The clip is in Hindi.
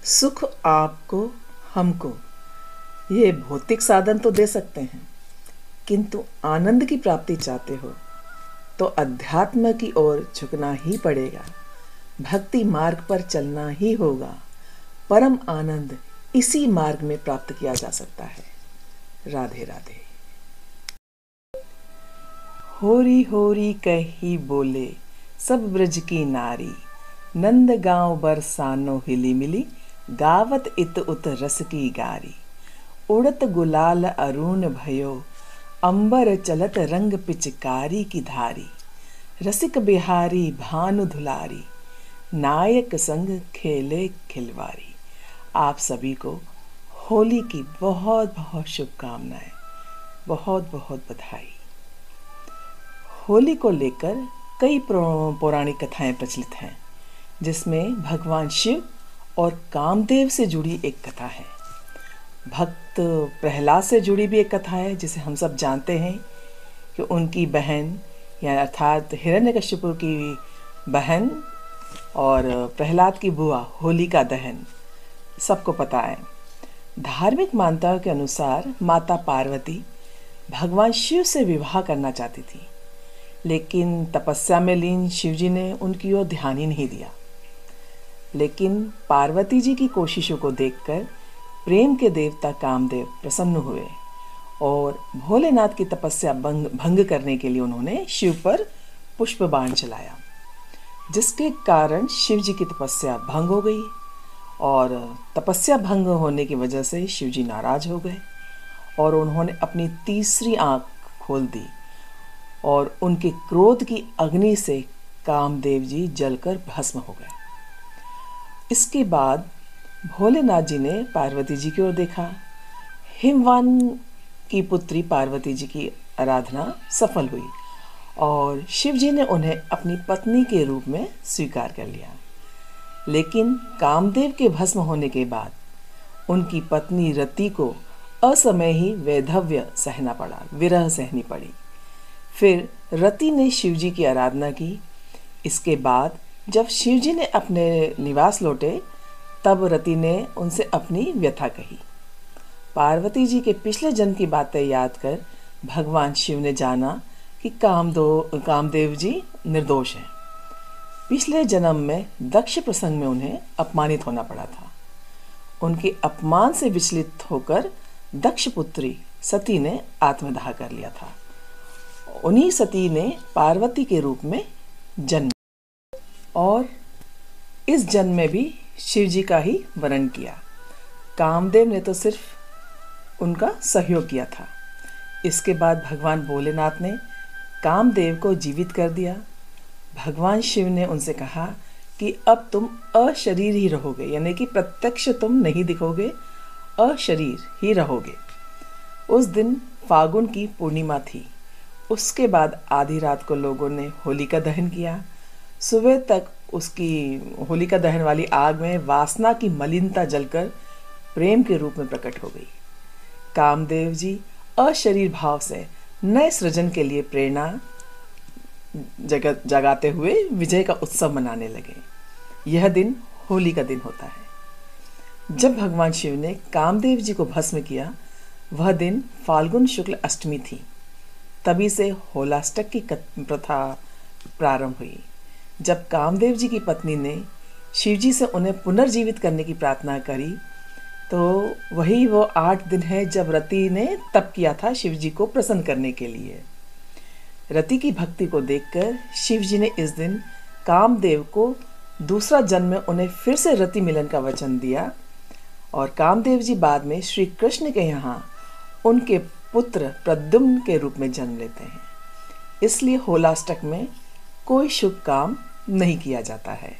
सुख आपको, हमको ये भौतिक साधन तो दे सकते हैं, किंतु आनंद की प्राप्ति चाहते हो तो अध्यात्म की ओर झुकना ही पड़ेगा। भक्ति मार्ग पर चलना ही होगा। परम आनंद इसी मार्ग में प्राप्त किया जा सकता है। राधे राधे। होरी होरी कही बोले सब ब्रज की नारी, नंद गांव बरसानो हिली मिली, गावत इत उत रस की गारी। उड़त गुलाल अरुण भयो, अंबर चलत रंग पिचकारी की धारी। रसिक बिहारी भानु धुलारी, नायक संग खेले खिलवारी। आप सभी को होली की बहुत बहुत शुभकामनाएं, बहुत बहुत बधाई। होली को लेकर कई पौराणिक कथाएं प्रचलित हैं, जिसमें भगवान शिव और कामदेव से जुड़ी एक कथा है। भक्त प्रहलाद से जुड़ी भी एक कथा है, जिसे हम सब जानते हैं कि उनकी बहन या अर्थात हिरण्यकशिपु की बहन और प्रहलाद की बुआ होलिका दहन सबको पता है। धार्मिक मान्यताओं के अनुसार माता पार्वती भगवान शिव से विवाह करना चाहती थी, लेकिन तपस्या में लीन शिवजी ने उनकी ओर ध्यान ही नहीं दिया। लेकिन पार्वती जी की कोशिशों को देखकर प्रेम के देवता कामदेव प्रसन्न हुए और भोलेनाथ की तपस्या भंग करने के लिए उन्होंने शिव पर पुष्प बाण चलाया, जिसके कारण शिव जी की तपस्या भंग हो गई। और तपस्या भंग होने की वजह से शिव जी नाराज हो गए और उन्होंने अपनी तीसरी आंख खोल दी और उनके क्रोध की अग्नि से कामदेव जी जलकर भस्म हो गए। इसके बाद भोलेनाथ जी ने पार्वती जी की ओर देखा। हिमवान की पुत्री पार्वती जी की आराधना सफल हुई और शिव जी ने उन्हें अपनी पत्नी के रूप में स्वीकार कर लिया। लेकिन कामदेव के भस्म होने के बाद उनकी पत्नी रति को असमय ही वैधव्य सहना पड़ा, विरह सहनी पड़ी। फिर रति ने शिव जी की आराधना की। इसके बाद जब शिव जी ने अपने निवास लौटे, तब रति ने उनसे अपनी व्यथा कही। पार्वती जी के पिछले जन्म की बातें याद कर भगवान शिव ने जाना कि कामदेव जी निर्दोष हैं। पिछले जन्म में दक्ष प्रसंग में उन्हें अपमानित होना पड़ा था। उनके अपमान से विचलित होकर दक्ष पुत्री सती ने आत्मदाह कर लिया था। उन्हीं सती ने पार्वती के रूप में जन्म और इस जन्म में भी शिव जी का ही वरण किया। कामदेव ने तो सिर्फ उनका सहयोग किया था। इसके बाद भगवान भोलेनाथ ने कामदेव को जीवित कर दिया। भगवान शिव ने उनसे कहा कि अब तुम अशरीर ही रहोगे, यानी कि प्रत्यक्ष तुम नहीं दिखोगे, अशरीर ही रहोगे। उस दिन फागुन की पूर्णिमा थी। उसके बाद आधी रात को लोगों ने होलिका दहन किया। सुबह तक उसकी होलिका दहन वाली आग में वासना की मलिनता जलकर प्रेम के रूप में प्रकट हो गई। कामदेव जी अशरीर भाव से नए सृजन के लिए प्रेरणा जगाते हुए विजय का उत्सव मनाने लगे। यह दिन होली का दिन होता है। जब भगवान शिव ने कामदेव जी को भस्म किया, वह दिन फाल्गुन शुक्ल अष्टमी थी। तभी से होलाष्टक की प्रथा प्रारंभ हुई। जब कामदेव जी की पत्नी ने शिवजी से उन्हें पुनर्जीवित करने की प्रार्थना करी, तो वही वो 8 दिन है जब रति ने तप किया था शिवजी को प्रसन्न करने के लिए। रति की भक्ति को देखकर शिवजी ने इस दिन कामदेव को दूसरा जन्म में उन्हें फिर से रति मिलन का वचन दिया और कामदेव जी बाद में श्री कृष्ण के यहाँ उनके पुत्र प्रद्युम्न के रूप में जन्म लेते हैं। इसलिए होलाष्टक में कोई शुभ काम नहीं किया जाता है।